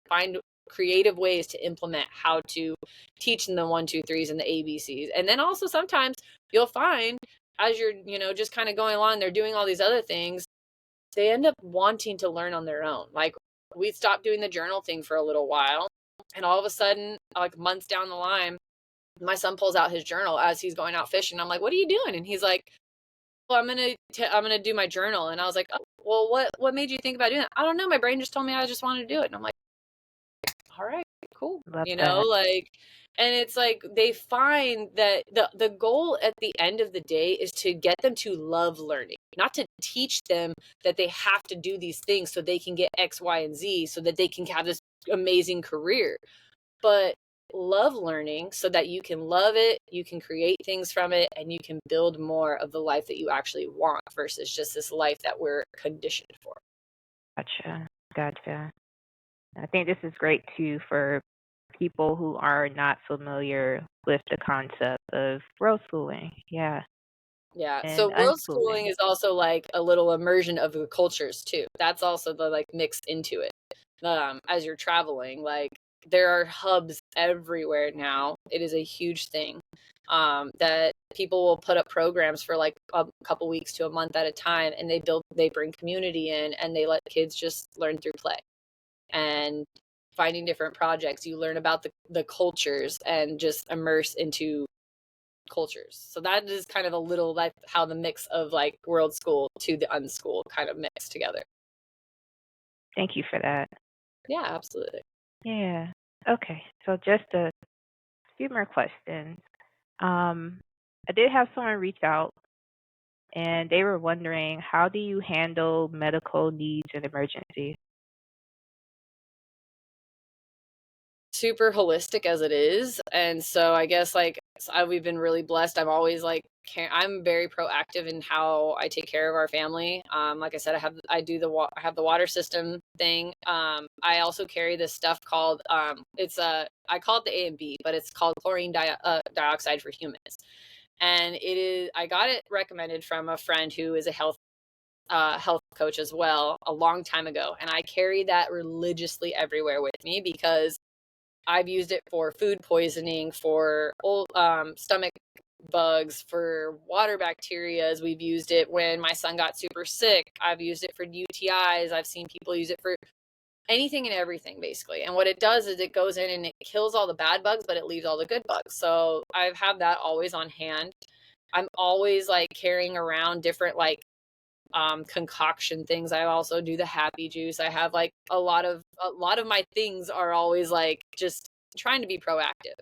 find creative ways to implement how to teach them the 1, 2, 3s and the ABCs. And then also sometimes you'll find as you're, just kind of going along, they're doing all these other things, they end up wanting to learn on their own. Like we stopped doing the journal thing for a little while, and all of a sudden, like months down the line, my son pulls out his journal as he's going out fishing. I'm like, "What are you doing?" And he's like, "Well, I'm gonna do my journal." And I was like, "Oh, well, what made you think about doing that?" "I don't know. My brain just told me I just wanted to do it." And I'm like, "All right, cool." Love that. And it's like they find that the goal at the end of the day is to get them to love learning, not to teach them that they have to do these things so they can get X, Y, and Z so that they can have this amazing career, but love learning so that you can love it, you can create things from it, and you can build more of the life that you actually want versus just this life that we're conditioned for. Gotcha. I think this is great too for people who are not familiar with the concept of world schooling. Yeah. Yeah. So And world schooling unschooling. is also like a little immersion of the cultures too. That's also the like mixed into it. As you're traveling, like there are hubs everywhere now. It is a huge thing. That people will put up programs for like a couple weeks to a month at a time, and they bring community in, and they let kids just learn through play and finding different projects. You learn about the cultures and just immerse into cultures. So that is kind of a little like how the mix of like world school to the unschool kind of mix together. Thank you for that. Yeah, absolutely. Yeah. Okay. So just a few more questions. I did have someone reach out and they were wondering, how do you handle medical needs and emergencies? Super holistic as it is, and so I guess we've been really blessed. I'm always like I'm very proactive in how I take care of our family. Like I said, I have the water system thing. I also carry this stuff called I call it the A and B, but it's called chlorine dioxide for humans. And I got it recommended from a friend who is a health coach as well a long time ago, and I carry that religiously everywhere with me because I've used it for food poisoning, for stomach bugs, for water bacterias. We've used it when my son got super sick. I've used it for UTIs. I've seen people use it for anything and everything, basically. And what it does is it goes in and it kills all the bad bugs, but it leaves all the good bugs. So I've had that always on hand. I'm always like carrying around different concoction things. I also do the happy juice. I have like a lot of my things are always like just trying to be proactive.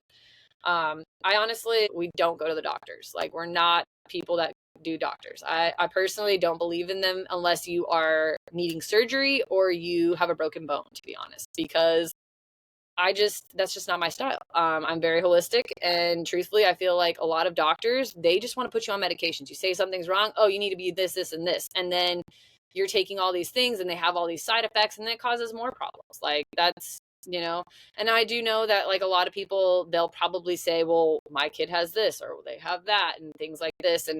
I honestly, we don't go to the doctors. Like we're not people that do doctors. I personally don't believe in them unless you are needing surgery or you have a broken bone, to be honest, because that's just not my style. I'm very holistic, and truthfully, I feel like a lot of doctors, they just want to put you on medications. You say something's wrong. Oh, you need to be this, this, and this. And then you're taking all these things and they have all these side effects, and then it causes more problems. Like that's, and I do know that like a lot of people, they'll probably say, well, my kid has this or they have that and things like this. And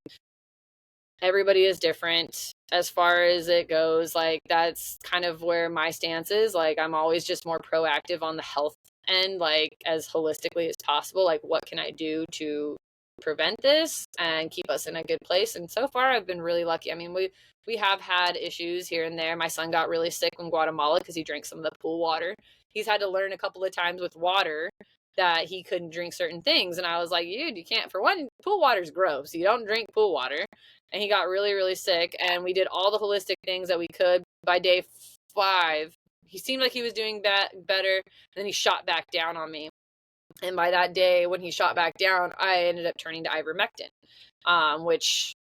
everybody is different as far as it goes. Like that's kind of where my stance is. Like I'm always just more proactive on the health end, like as holistically as possible. Like what can I do to prevent this and keep us in a good place? And so far I've been really lucky. I mean, we have had issues here and there. My son got really sick in Guatemala because he drank some of the pool water. He's had to learn a couple of times with water that he couldn't drink certain things. And I was like, dude, you can't. For one, pool water's gross. You don't drink pool water. And he got really, really sick. And we did all the holistic things that we could. By day 5, he seemed like he was doing better. And then he shot back down on me. And by that day, when he shot back down, I ended up turning to ivermectin, which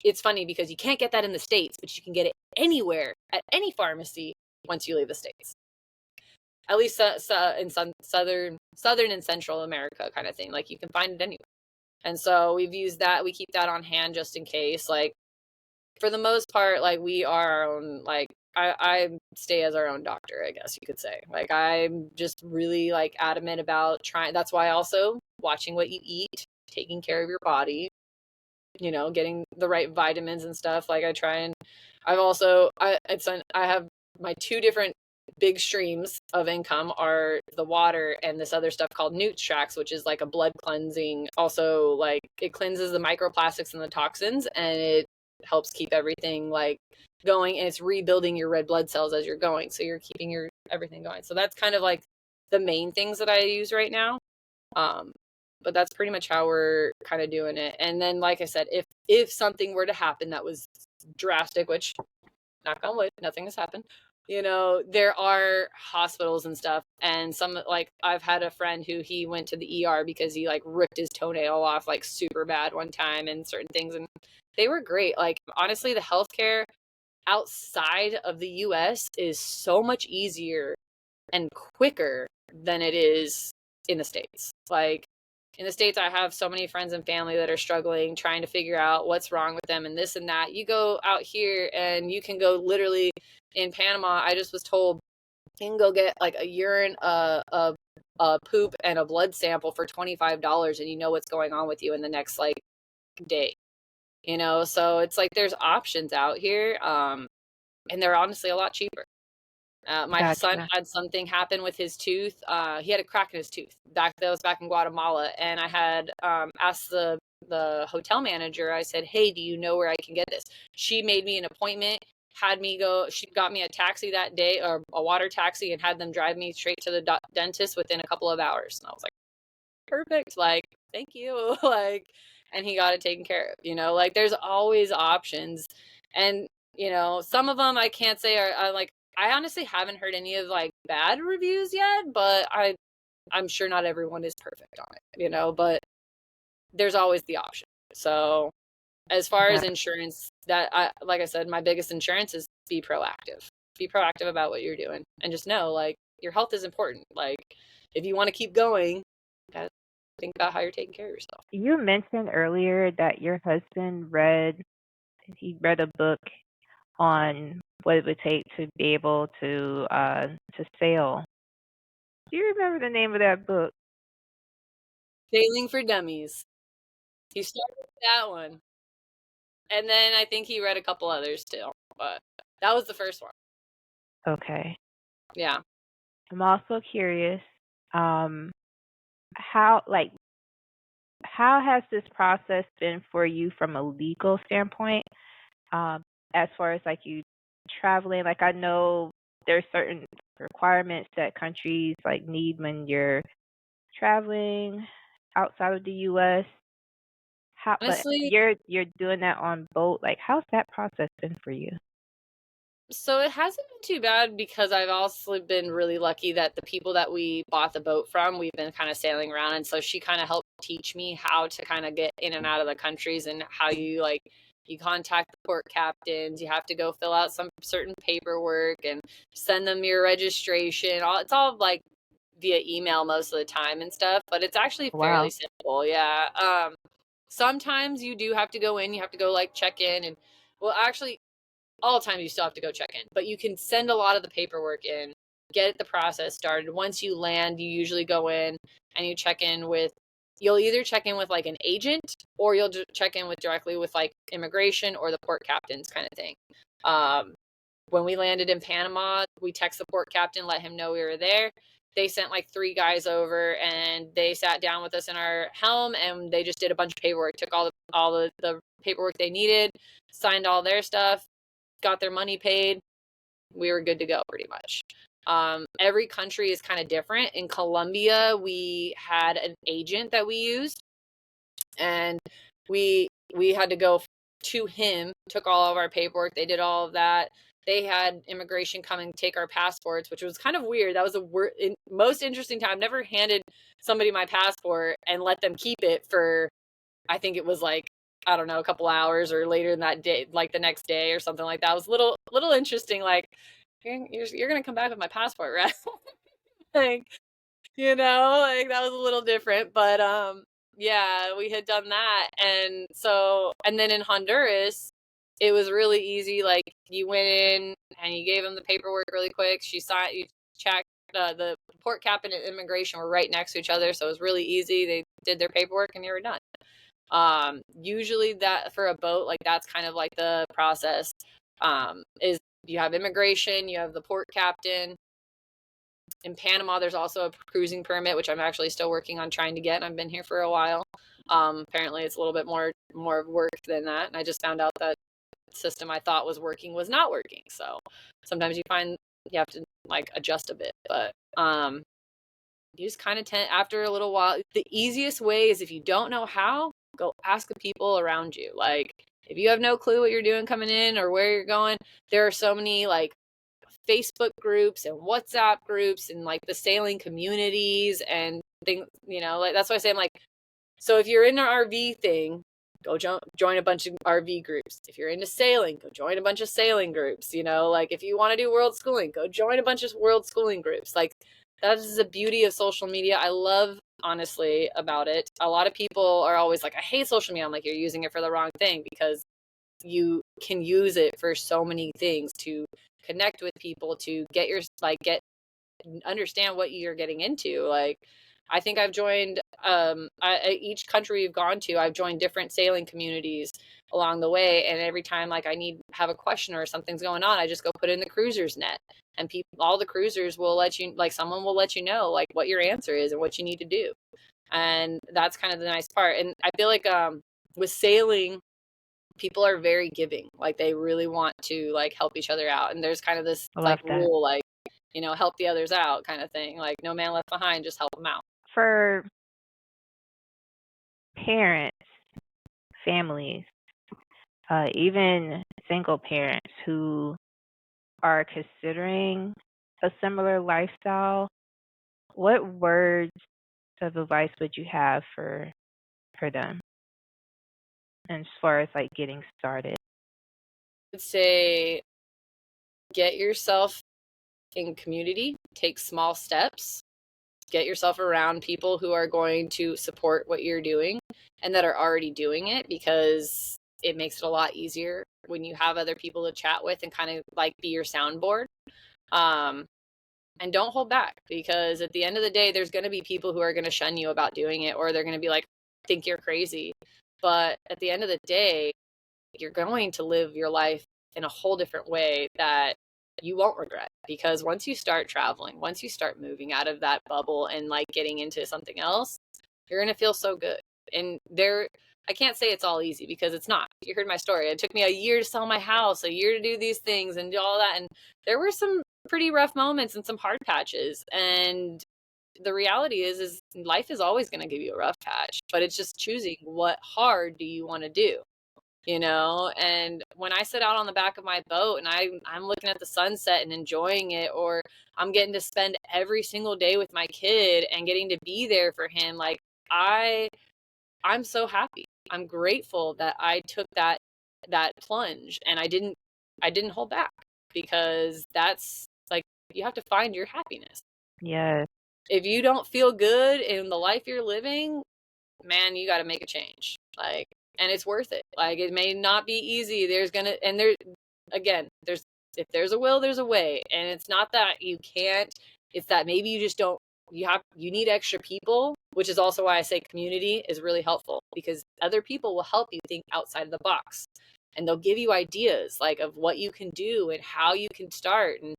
it's funny because you can't get that in the States, but you can get it anywhere at any pharmacy once you leave the States. At least in southern and central America kind of thing. Like you can find it anywhere. And so we've used that. We keep that on hand just in case. Like for the most part, like we are our own, like I stay as our own doctor, I guess you could say. Like I'm just really like adamant about trying. That's why also watching what you eat, taking care of your body, getting the right vitamins and stuff. Like I try and I have my two different big streams of income are the water and this other stuff called Nutri, which is like a blood cleansing. Also, like it cleanses the microplastics and the toxins, and it helps keep everything like going, and it's rebuilding your red blood cells as you're going. So you're keeping your everything going. So that's kind of like the main things that I use right now. But that's pretty much how we're kind of doing it. And then, like I said, if something were to happen that was drastic, which knock on wood, nothing has happened. There are hospitals and stuff. And some, like, I've had a friend who he went to the ER because he like ripped his toenail off like super bad one time and certain things. And they were great. Like, honestly, the healthcare outside of the US is so much easier and quicker than it is in the States. Like, in the States, I have so many friends and family that are struggling, trying to figure out what's wrong with them and this and that. You go out here and you can go literally in Panama. I just was told you can go get like a urine, a poop, and a blood sample for $25, and you know what's going on with you in the next like day. So it's like there's options out here, and they're honestly a lot cheaper. My son Gotcha. had something happen with his tooth. He had a crack in his tooth. That was back in Guatemala, and I had asked the hotel manager. I said, "Hey, do you know where I can get this?" She made me an appointment. Had me go. She got me a taxi that day, or a water taxi, and had them drive me straight to the dentist within a couple of hours. And I was like, "Perfect! Like, thank you!" Like, and he got it taken care of. Like there's always options, and some of them I can't say are like. I honestly haven't heard any of like bad reviews yet, but I'm sure not everyone is perfect on it, but there's always the option. So as far as insurance, like I said, my biggest insurance is be proactive. Be proactive about what you're doing, and just know like your health is important. Like if you want to keep going, you gotta think about how you're taking care of yourself. You mentioned earlier that your husband read a book on what it would take to be able to sail. Do you remember the name of that book? Sailing for Dummies. He started with that one. And then I think he read a couple others too, but that was the first one. Okay. Yeah. I'm also curious, how has this process been for you from a legal standpoint? As far as like you traveling, like I know there's certain requirements that countries like need when you're traveling outside of the US. But Honestly, you're doing that on boat. Like, how's that process been for you? so it hasn't been too bad because I've also been really lucky that the people that we bought the boat from, we've been kind of sailing around. And so she kind of helped teach me how to kind of get in and out of the countries and how you contact the port captains. You have to go fill out some certain paperwork and send them your registration. It's all like via email most of the time and stuff, but it's actually fairly Wow. simple. Yeah. Sometimes you do have to go in, you have to go like check in and well, actually all the time you still have to go check in, but you can send a lot of the paperwork in, get the process started. Once you land, you usually go in and you check in with, you'll either check in with like an agent or you'll check in with directly with like immigration or the port captains kind of thing. When we landed in Panama, we text the port captain, let him know we were there. They sent like 3 guys over and they sat down with us in our helm and they just did a bunch of paperwork, took all the paperwork they needed, signed all their stuff, got their money paid. We were good to go pretty much. Every country is kind of different. In Colombia, we had an agent that we used and we had to go to him, took all of our paperwork. They did all of that. They had immigration come and take our passports, which was kind of weird. That was the most interesting time. I've never handed somebody my passport and let them keep it for, I think it was like, I don't know, a couple hours or later in that day, like the next day or something like that. It was a little interesting. Like, you're going to come back with my passport, right? Like, like that was a little different, but, yeah, we had done that. And then in Honduras, it was really easy. Like you went in and you gave them the paperwork really quick. You checked, the port captain and immigration were right next to each other. So it was really easy. They did their paperwork and you were done. Usually that for a boat, like that's kind of like the process. Is you have immigration, you have the port captain. In Panama, there's also a cruising permit, which I'm actually still working on trying to get. I've been here for a while. Apparently it's a little bit more work than that. And I just found out that system I thought was working was not working. So sometimes you find you have to like adjust a bit, but you just kind of tend after a little while. The easiest way is if you don't know how, go ask the people around you. Like if you have no clue what you're doing coming in or where you're going, there are so many like Facebook groups and WhatsApp groups and like the sailing communities and things, you know, like that's why I say I'm like, so if you're in an RV thing, go join a bunch of RV groups. If you're into sailing, go join a bunch of sailing groups, you know, like if you want to do world schooling, go join a bunch of world schooling groups. Like that is the beauty of social media. I love honestly about it. A lot of people are always like, I hate social media. I'm like, you're using it for the wrong thing because you can use it for so many things to connect with people, to get your get understand what you're getting into. Like I think I've joined each country we've gone to, I've joined different sailing communities along the way, and every time like I have a question or something's going on, I just go put it in the cruisers net, and all the cruisers will let you, like someone will let you know like what your answer is and what you need to do. And that's kind of the nice part. And I feel like with sailing, people are very giving. Like they really want to like help each other out. And there's kind of this like rule, like, you know, help the others out kind of thing. Like no man left behind, just help them out. For parents, families, even single parents who are considering a similar lifestyle, what words of advice would you have for them as far as like getting started? I would say get yourself in community, take small steps, get yourself around people who are going to support what you're doing and that are already doing it, because it makes it a lot easier when you have other people to chat with and kind of like be your soundboard. And don't hold back, because at the end of the day, there's going to be people who are going to shun you about doing it, or they're going to be like, think you're crazy. But at the end of the day, you're going to live your life in a whole different way that you won't regret, because once you start traveling, once you start moving out of that bubble and like getting into something else, you're going to feel so good. And I can't say it's all easy, because it's not. You heard my story. It took me a year to sell my house, a year to do these things and do all that. And there were some pretty rough moments and some hard patches. And the reality is life is always going to give you a rough patch, but it's just choosing what hard do you want to do, you know? And when I sit out on the back of my boat and I'm looking at the sunset and enjoying it, or I'm getting to spend every single day with my kid and getting to be there for him, like I'm so happy. I'm grateful that I took that plunge and I didn't hold back, because that's like, you have to find your happiness. Yes. If you don't feel good in the life you're living, man, you got to make a change. Like, and it's worth it. Like, it may not be easy. If there's a will, there's a way. And it's not that you can't, it's that maybe you just don't, you need extra people, which is also why I say community is really helpful, because other people will help you think outside of the box, and they'll give you ideas like of what you can do and how you can start. And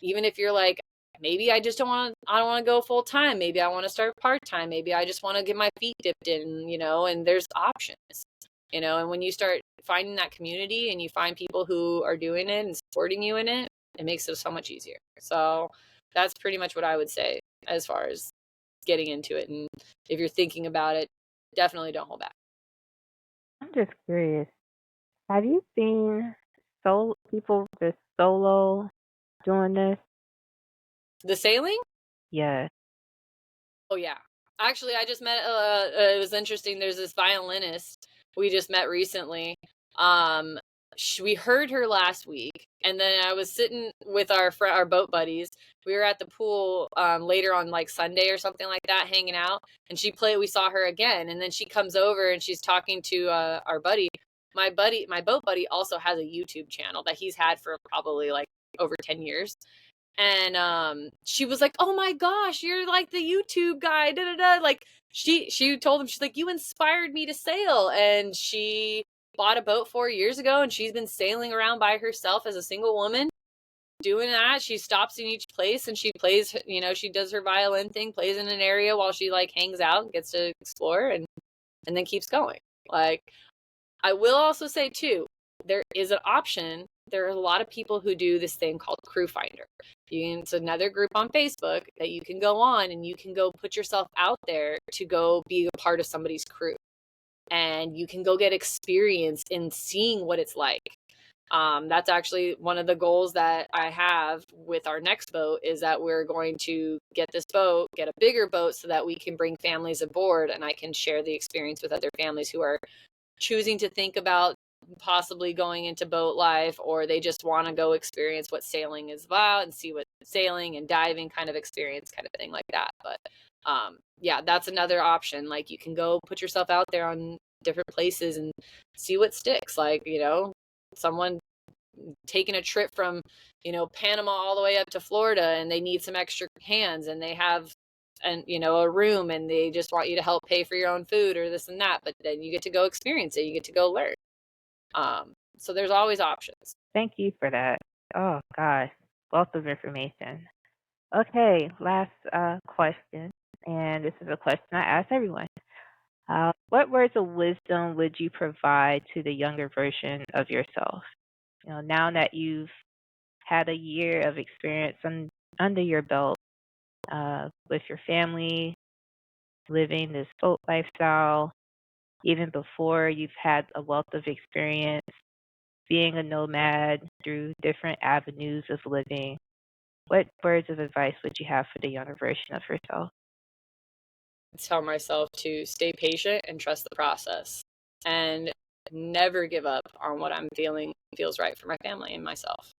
even if you're like, maybe I don't want to go full time, maybe I want to start part time, maybe I just want to get my feet dipped in, you know, and there's options, you know. And when you start finding that community and you find people who are doing it and supporting you in it, it makes it so much easier. So that's pretty much what I would say as far as getting into it. And if you're thinking about it, definitely don't hold back. I'm just curious. Have you seen people just solo doing this? The sailing? Yes. Oh yeah. Actually, I just met it was interesting. There's this violinist we just met recently. We heard her last week, and then I was sitting with our boat buddies. We were at the pool later on, like Sunday or something like that, hanging out, and we saw her again, and then she comes over and she's talking to our buddy. My boat buddy also has a YouTube channel that he's had for probably like over 10 years. And she was like, oh my gosh, you're like the YouTube guy, da da da. Like, she told him, she's like, you inspired me to sail. And she bought a boat 4 years ago, and she's been sailing around by herself as a single woman doing that. She stops in each place and she plays, she does her violin thing, plays in an area while she like hangs out and gets to explore, and then keeps going. Like, I will also say too, there is an option. There are a lot of people who do this thing called Crew Finder. It's another group on Facebook that you can go on, and you can go put yourself out there to go be a part of somebody's crew. And you can go get experience in seeing what it's like. That's actually one of the goals that I have with our next boat, is that we're going to get this boat, get a bigger boat, so that we can bring families aboard, and I can share the experience with other families who are choosing to think about possibly going into boat life, or they just want to go experience what sailing is about and see what sailing and diving kind of experience, kind of thing like that. But yeah, that's another option. Like, you can go put yourself out there on different places and see what sticks. Like, someone taking a trip from, Panama all the way up to Florida, and they need some extra hands, and they have a room, and they just want you to help pay for your own food or this and that, but then you get to go experience it, you get to go learn. So there's always options. Thank you for that. Oh, gosh, wealth of information. Okay, last question, and this is a question I ask everyone. What words of wisdom would you provide to the younger version of yourself? Now that you've had a year of experience under your belt with your family, living this boat lifestyle, even before you've had a wealth of experience being a nomad through different avenues of living, what words of advice would you have for the younger version of yourself? Tell myself to stay patient and trust the process, and never give up on what I'm feeling feels right for my family and myself.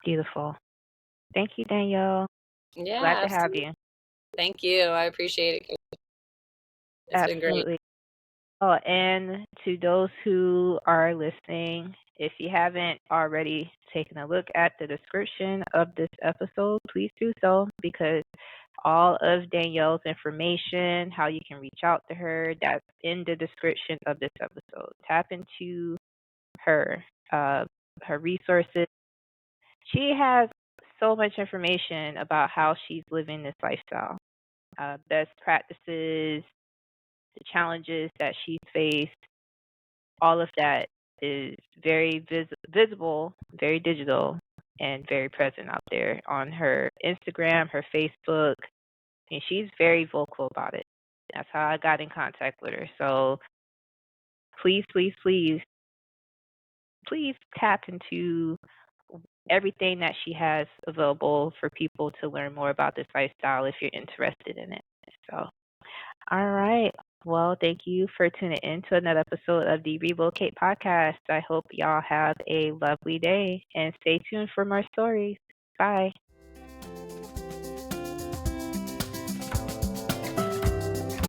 Beautiful. Thank you, Danielle. Yeah, Glad to have absolutely. you. Thank you. I appreciate it. It's been great. Absolutely. Oh, and to those who are listening, if you haven't already taken a look at the description of this episode, please do so, because all of Danielle's information, how you can reach out to her, that's in the description of this episode. Tap into her, her resources. She has so much information about how she's living this lifestyle, best practices, the challenges that she's faced. All of that is very visible, very digital, and very present out there on her Instagram, her Facebook, and she's very vocal about it. That's how I got in contact with her. So please, please, please, please tap into everything that she has available for people to learn more about this lifestyle if you're interested in it. So, all right. Well, thank you for tuning in to another episode of the Relocate Podcast. I hope y'all have a lovely day, and stay tuned for more stories. Bye.